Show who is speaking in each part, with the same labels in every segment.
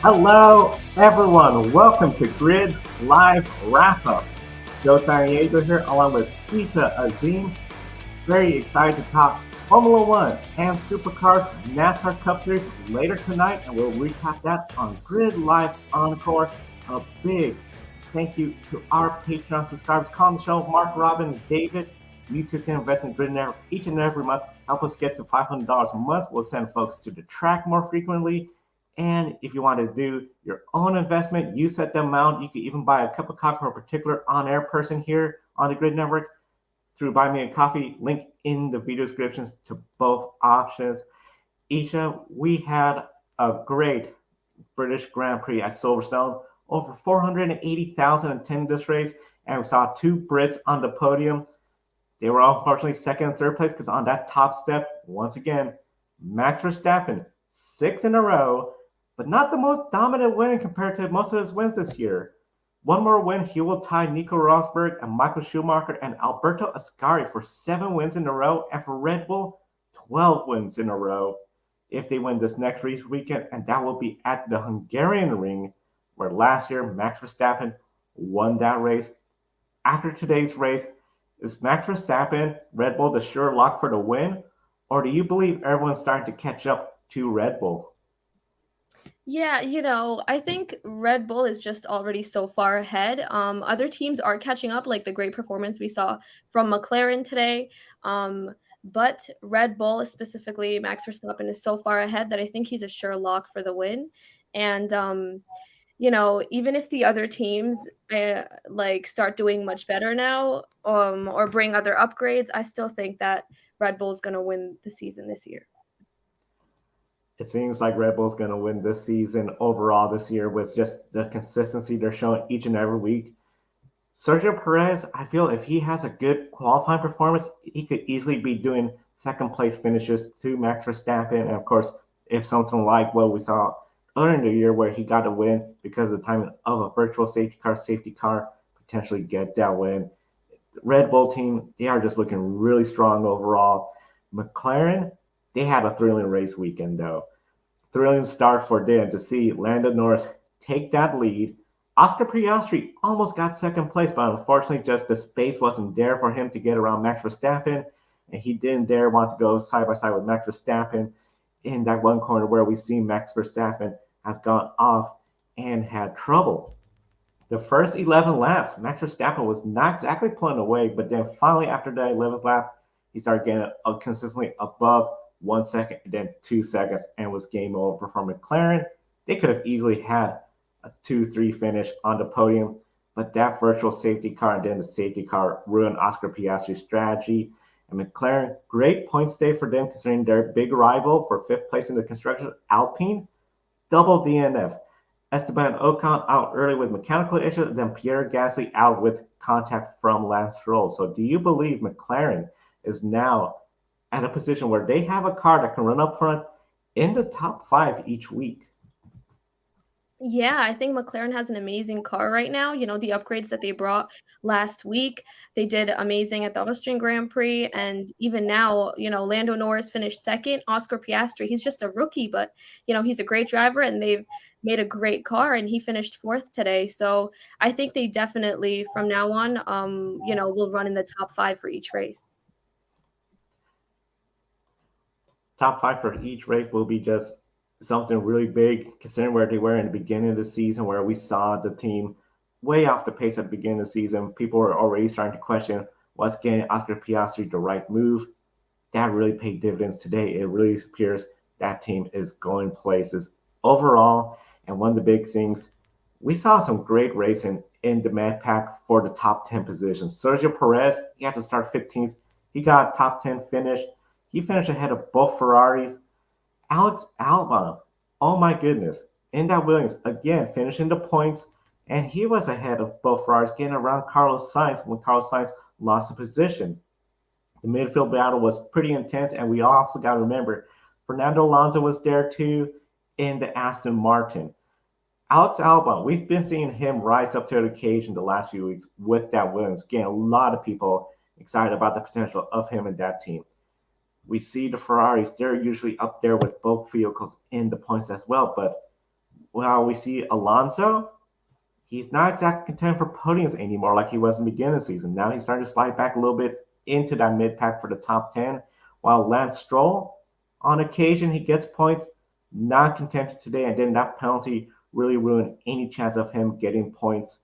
Speaker 1: Hello, everyone. Welcome to Grid Live Wrap Up. Joe Sariego here, along with Keisha Azim. Very excited to talk Formula One and Supercars NASCAR Cup Series later tonight, and we'll recap that on Grid Live Encore. A big thank you to our Patreon subscribers calling the show, Mark, Robin, David. You too can invest in Grid Network each and every month. Help us get to $500 a month. We'll send folks to the track more frequently. And if you want to do your own investment, you set the amount. You can even buy a cup of coffee from a particular on-air person here on the Grid Network through Buy Me a Coffee. Link in the video descriptions to both options. Isha, we had a great British Grand Prix at Silverstone. Over 480,000 attended this race, and we saw two Brits on the podium. They were unfortunately second and third place because on that top step, once again, Max Verstappen, 6 in a row, but not the most dominant win compared to most of his wins this year. One more win, he will tie Nico Rosberg and Michael Schumacher and Alberto Ascari for 7 wins in a row, and for Red Bull, 12 wins in a row if they win this next race weekend, and that will be at the Hungarian ring, where last year Max Verstappen won that race. After today's race, is Max Verstappen, Red Bull, the sure lock for the win, or do you believe everyone's starting to catch up to Red Bull?
Speaker 2: Yeah, I think Red Bull is just already so far ahead. Other teams are catching up, like the great performance we saw from McLaren today. But Red Bull, specifically Max Verstappen, is so far ahead that I think he's a sure lock for the win. And even if the other teams start doing much better now, or bring other upgrades, I still think that Red Bull is going to win the season this year.
Speaker 1: It seems like Red Bull's going to win this season overall this year with just the consistency they're showing each and every week. Sergio Perez, I feel if he has a good qualifying performance, he could easily be doing second place finishes to Max Verstappen. And of course, if something like what we saw earlier in the year where he got a win because of the timing of a virtual safety car, potentially get that win. The Red Bull team, they are just looking really strong overall. McLaren, they had a thrilling race weekend, though. Thrilling start for them to see Lando Norris take that lead. Oscar Piastri almost got second place, but unfortunately, just the space wasn't there for him to get around Max Verstappen, and he didn't dare want to go side by side with Max Verstappen in that one corner where we see Max Verstappen has gone off and had trouble. The first 11 laps, Max Verstappen was not exactly pulling away, but then finally after the 11th lap, he started getting consistently above 1 second, and then 2 seconds, and was game over for McLaren. They could have easily had a 2-3 finish on the podium, but that virtual safety car and then the safety car ruined Oscar Piastri's strategy. And McLaren, great points day for them considering their big rival for 5th place in the construction, Alpine, double DNF. Esteban Ocon out early with mechanical issues, then Pierre Gasly out with contact from Lance Stroll. So do you believe McLaren is now at a position where they have a car that can run up front in the top 5 each week?
Speaker 2: Yeah, I think McLaren has an amazing car right now. The upgrades that they brought last week, they did amazing at the Austrian Grand Prix. And even now, Lando Norris finished second. Oscar Piastri, he's just a rookie, but, he's a great driver and they've made a great car and he finished fourth today. So I think they definitely, from now on, will run in the top 5 for each race.
Speaker 1: Top 5 for each race will be just something really big considering where they were in the beginning of the season, where we saw the team way off the pace at the beginning of the season. People were already starting to question what's getting Oscar Piastri the right move. That really paid dividends today. It really appears that team is going places overall. And one of the big things, we saw some great racing in the Mad Pack for the top 10 positions. Sergio Perez, he had to start 15th. He got a top 10 finish. He finished ahead of both Ferraris. Alex Albon, oh my goodness, in that Williams, again, finishing the points, and he was ahead of both Ferraris, getting around Carlos Sainz when Carlos Sainz lost a position. The midfield battle was pretty intense, and we also got to remember Fernando Alonso was there too in the Aston Martin. Alex Albon, we've been seeing him rise up to the occasion the last few weeks with that Williams. Again, a lot of people excited about the potential of him and that team. We see the Ferraris, they're usually up there with both vehicles in the points as well, but Well, we see Alonso. He's not exactly content for podiums anymore like he was in the beginning of the season. Now he's starting to slide back a little bit into that mid pack for the top 10. While Lance Stroll, on occasion, he gets points, not contented today, and then that penalty really ruined any chance of him getting points.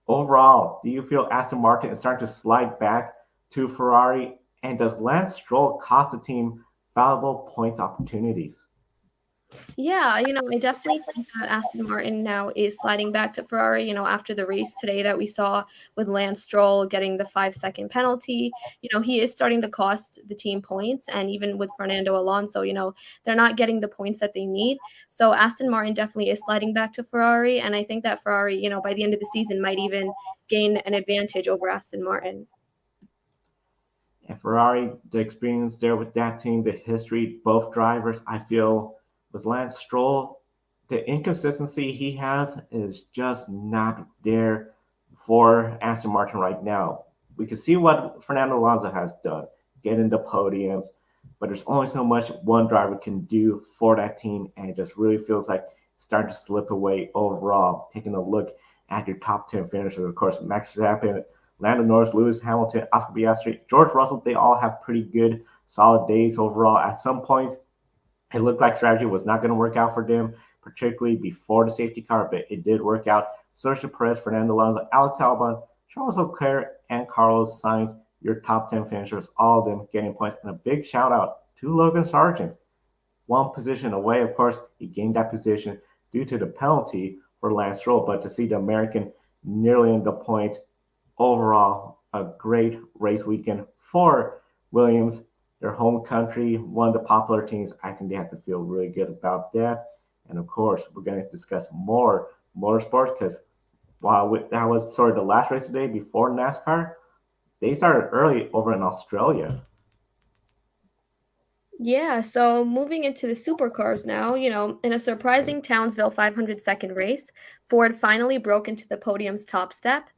Speaker 1: Overall, do you feel Aston Martin is starting to slide back to Ferrari? And does Lance Stroll cost the team valuable points opportunities?
Speaker 2: Yeah, I definitely think that Aston Martin now is sliding back to Ferrari, after the race today that we saw with Lance Stroll getting the 5-second penalty. He is starting to cost the team points. And even with Fernando Alonso, they're not getting the points that they need. So Aston Martin definitely is sliding back to Ferrari. And I think that Ferrari, by the end of the season might even gain an advantage over Aston Martin.
Speaker 1: And Ferrari, the experience there with that team, the history, both drivers, I feel with Lance Stroll, the inconsistency he has is just not there for Aston Martin right now. We can see what Fernando Alonso has done, get into podiums, but there's only so much one driver can do for that team, and it just really feels like it's starting to slip away overall. Taking a look at your top 10 finishers, of course, Max Verstappen, Lando Norris, Lewis Hamilton, Oscar Piastri, George Russell, they all have pretty good, solid days overall. At some point, it looked like strategy was not going to work out for them, particularly before the safety car, but it did work out. Sergio Perez, Fernando Alonso, Alex Albon, Charles Leclerc, and Carlos Sainz, your top 10 finishers, all of them getting points. And a big shout out to Logan Sargent. One position away, of course, he gained that position due to the penalty for Lance Stroll, but to see the American nearly in the points, overall, a great race weekend for Williams, their home country, one of the popular teams. I think they have to feel really good about that. And of course, we're going to discuss more motorsports because while that was sort of the last race today before NASCAR, they started early over in Australia.
Speaker 2: Yeah, so moving into the supercars now, in a surprising Townsville 500-second race, Ford finally broke into the podium's top step.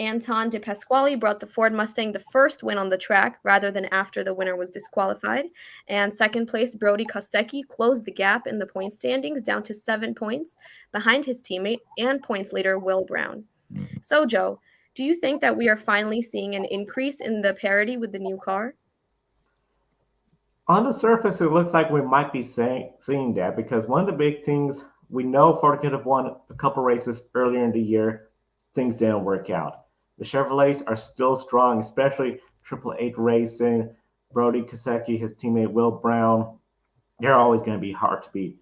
Speaker 2: Anton De Pasquale brought the Ford Mustang the first win on the track rather than after the winner was disqualified. And second place, Brody Kostecki closed the gap in the point standings down to 7 points behind his teammate and points leader Will Brown. So, Joe, do you think that we are finally seeing an increase in the parity with the new car?
Speaker 1: On the surface, it looks like we might be seeing that because one of the big things we know Ford could have won a couple races earlier in the year, things didn't work out. The Chevrolets are still strong, especially Triple Eight Racing, Brody Kosecki, his teammate Will Brown. They're always going to be hard to beat.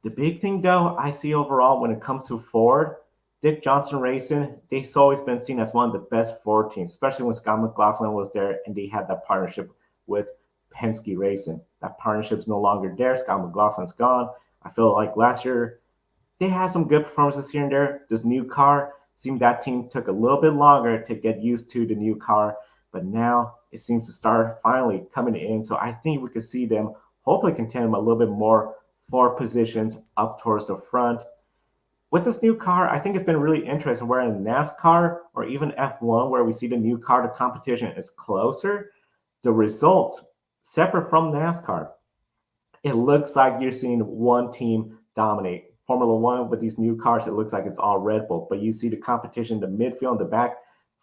Speaker 1: The big thing, though, I see overall when it comes to Ford, Dick Johnson Racing, they've always been seen as one of the best Ford teams, especially when Scott McLaughlin was there and they had that partnership with Penske Racing. That partnership's no longer there. Scott McLaughlin's gone. I feel like last year they had some good performances here and there. This new car seemed that team took a little bit longer to get used to the new car, but now it seems to start finally coming in. So I think we could see them hopefully contend a little bit more for positions up towards the front. With this new car, I think it's been really interesting. Where in NASCAR or even F1, where we see the new car, the competition is closer, the results separate from NASCAR, it looks like you're seeing one team dominate. Formula One with these new cars, it looks like it's all Red Bull, but you see the competition, the midfield and the back,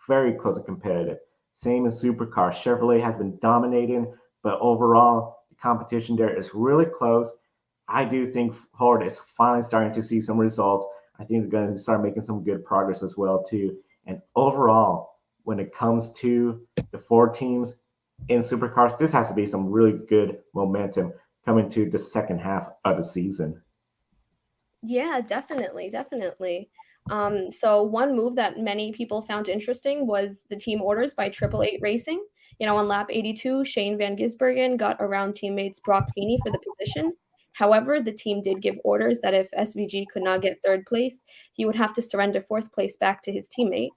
Speaker 1: very close and competitive. Same in supercars. Chevrolet has been dominating, but overall, the competition there is really close. I do think Ford is finally starting to see some results. I think they're going to start making some good progress as well too. And overall, when it comes to the Ford teams in supercars, this has to be some really good momentum coming to the second half of the season.
Speaker 2: Yeah, definitely, definitely. So one move that many people found interesting was the team orders by Triple Eight Racing. On lap 82, Shane Van Gisbergen got around teammates Broc Fenney for the position. However, the team did give orders that if SVG could not get third place, he would have to surrender fourth place back to his teammate.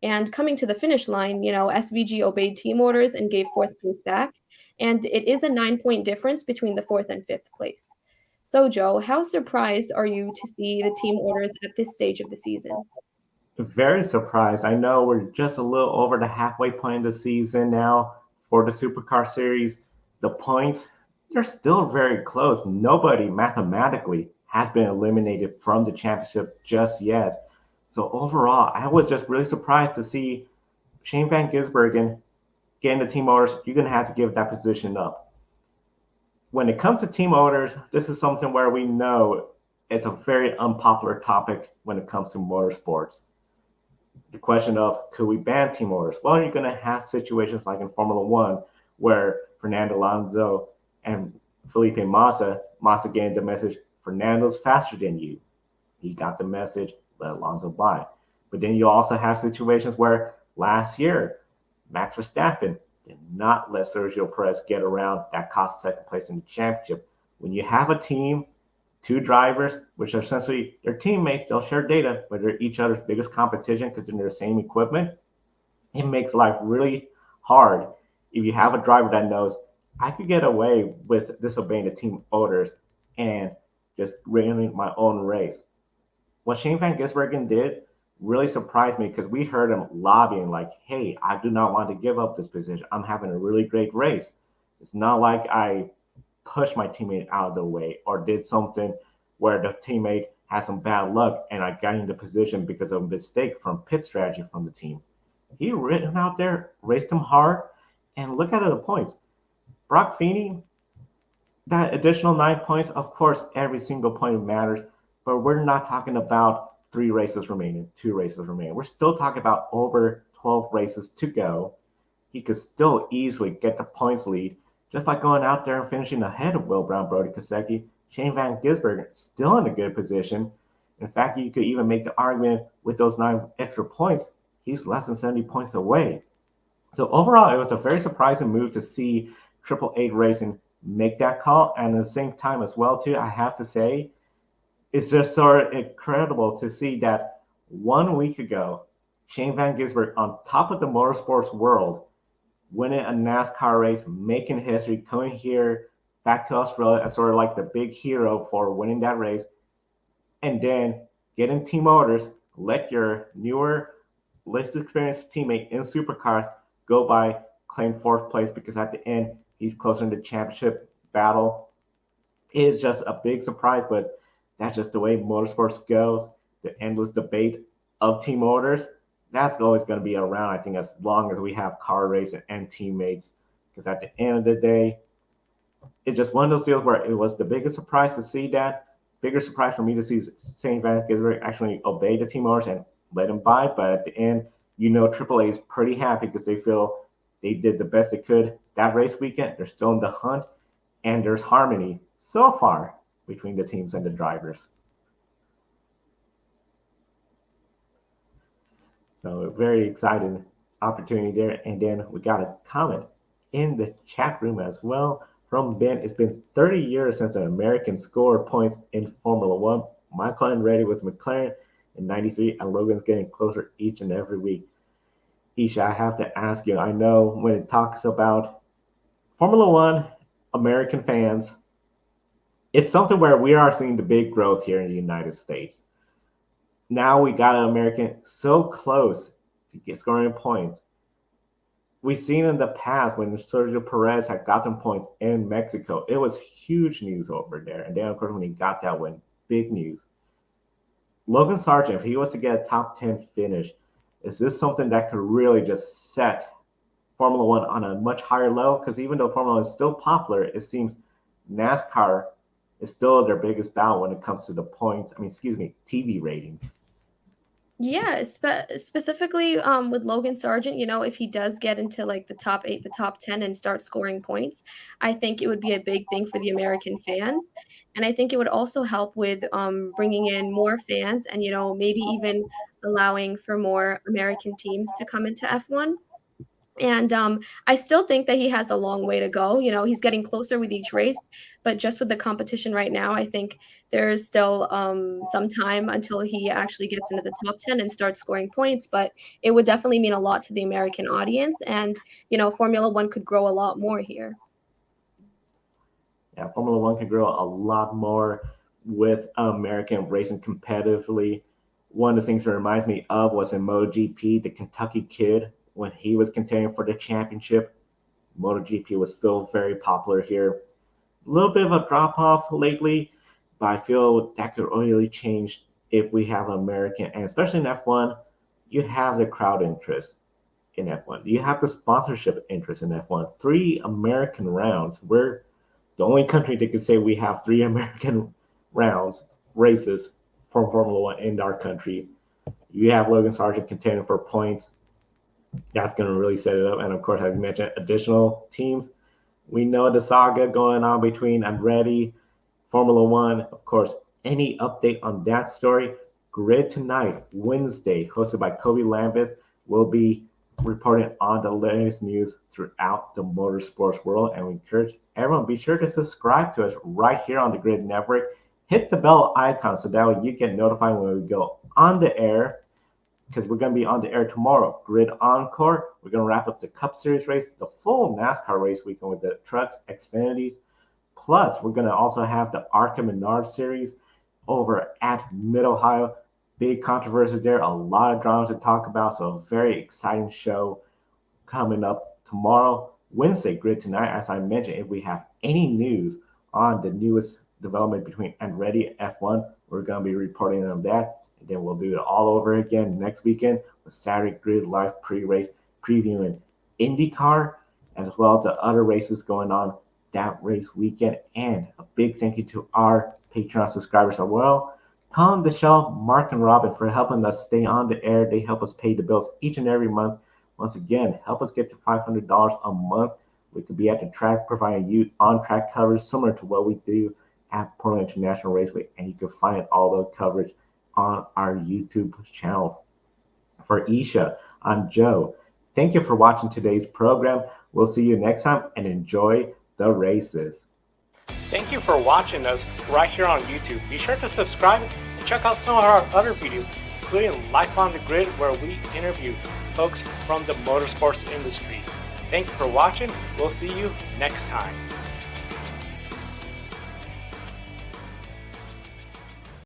Speaker 2: And coming to the finish line, SVG obeyed team orders and gave fourth place back. And it is a 9 point difference between the fourth and fifth place. So, Joe, how surprised are you to see the team orders at this stage of the season?
Speaker 1: Very surprised. I know we're just a little over the halfway point of the season now for the Supercar Series. The points, they're still very close. Nobody mathematically has been eliminated from the championship just yet. So overall, I was just really surprised to see Shane Van Gisbergen getting the team orders. You're going to have to give that position up. When it comes to team orders, this is something where we know it's a very unpopular topic when it comes to motorsports. The question of could we ban team orders? Well, you're going to have situations like in Formula One where Fernando Alonso and Felipe Massa getting the message, Fernando's faster than you. He got the message, let Alonso by. But then you also have situations where last year, Max Verstappen did not let Sergio Perez get around. That cost second place in the championship. When you have a team, two drivers, which are essentially their teammates, they'll share data, but they're each other's biggest competition because they're in the same equipment. It makes life really hard if you have a driver that knows I could get away with disobeying the team orders and just running my own race. What Shane Van Gisbergen did really surprised me because we heard him lobbying like, hey, I do not want to give up this position. I'm having a really great race. It's not like I pushed my teammate out of the way or did something where the teammate had some bad luck and I got into position because of a mistake from pit strategy from the team. He ran out there, raced him hard, and look at the points. Broc Fenney, that additional 9 points, of course, every single point matters, but we're not talking about 3 races remaining, 2 races remaining. We're still talking about over 12 races to go. He could still easily get the points lead just by going out there and finishing ahead of Will Brown, Brody Kosecki. Shane Van Gisbergen still in a good position. In fact, you could even make the argument with those 9 extra points, he's less than 70 points away. So overall, it was a very surprising move to see Triple Eight Racing make that call. And at the same time as well, too, I have to say, it's just sort of incredible to see that 1 week ago, Shane Van Gisbergen on top of the motorsports world, winning a NASCAR race, making history, coming here back to Australia as sort of like the big hero for winning that race, and then getting team orders, let your newer, less experienced teammate in supercars go by, claim 4th place because at the end he's closer in the championship battle. It is just a big surprise, but that's just the way motorsports goes. The endless debate of team orders, that's always going to be around, I think, as long as we have car racing and teammates. Because at the end of the day, it's just one of those deals where it was the biggest surprise to see that. Bigger surprise for me to see St. Van Gisbergen actually obey the team orders and let him by. But at the end, AAA is pretty happy because they feel they did the best they could that race weekend. They're still in the hunt, and there's harmony so far between the teams and the drivers. So a very exciting opportunity there. And then we got a comment in the chat room as well from Ben. It's been 30 years since an American scored points in Formula One. McLaren ready with McLaren in 93, and Logan's getting closer each and every week. Isha, I have to ask you, I know when it talks about Formula One, American fans, it's something where we are seeing the big growth here in the United States. Now we got an American so close to get scoring points. We've seen in the past when Sergio Perez had gotten points in Mexico, it was huge news over there. And then, of course, when he got that win, big news. Logan Sargent, if he was to get a top 10 finish, is this something that could really just set Formula One on a much higher level? Because even though Formula One is still popular, it seems NASCAR is still their biggest battle when it comes to the points. TV ratings.
Speaker 2: Yeah, specifically with Logan Sargent, if he does get into like the top 8, the top 10 and start scoring points, I think it would be a big thing for the American fans. And I think it would also help with bringing in more fans and, maybe even allowing for more American teams to come into F1. And I still think that he has a long way to go. He's getting closer with each race, but just with the competition right now, I think there's still some time until he actually gets into the top 10 and starts scoring points. But it would definitely mean a lot to the American audience, and Formula One could grow a lot more here.
Speaker 1: Yeah, Formula One could grow a lot more with American racing competitively. One of the things that reminds me of was in MotoGP, the Kentucky Kid, when he was contending for the championship. MotoGP was still very popular here. A little bit of a drop off lately, but I feel that could really change if we have American, and especially in F1, you have the crowd interest in F1. You have the sponsorship interest in F1. 3 American rounds. We're the only country that can say we have 3 American rounds, races for Formula One in our country. You have Logan Sargent contending for points. That's going to really set it up. And of course, as you mentioned, additional teams. We know the saga going on between Andretti, Formula One. Of course, any update on that story? Grid Tonight, Wednesday, hosted by Kobe Lambeth, will be reporting on the latest news throughout the motorsports world. And we encourage everyone, be sure to subscribe to us right here on the Grid Network. Hit the bell icon so that way you get notified when we go on the air, because we're going to be on the air tomorrow. Grid Encore. We're going to wrap up the Cup Series race, the full NASCAR race weekend with the trucks, Xfinities. Plus, we're going to also have the ARCA Menard Series over at Mid-Ohio. Big controversy there, a lot of drama to talk about, so a very exciting show coming up tomorrow. Wednesday, Grid Tonight, as I mentioned, if we have any news on the newest development between Andretti and F1, we're going to be reporting on that. And then we'll do it all over again next weekend with Saturday Grid Live pre-race, previewing IndyCar, as well as the other races going on that race weekend. And a big thank you to our Patreon subscribers as well. Tom, Michelle, Mark, and Robin for helping us stay on the air. They help us pay the bills each and every month. Once again, help us get to $500 a month. We could be at the track providing you on-track coverage similar to what we do at Portland International Raceway. And you can find all the coverage on our YouTube channel. For Isha, I'm Joe. Thank you for watching today's program. We'll see you next time, and enjoy the races.
Speaker 3: Thank you for watching us right here on YouTube. Be sure to subscribe and check out some of our other videos, including Life on the Grid, where we interview folks from the motorsports industry. Thank you for watching. We'll see you next time.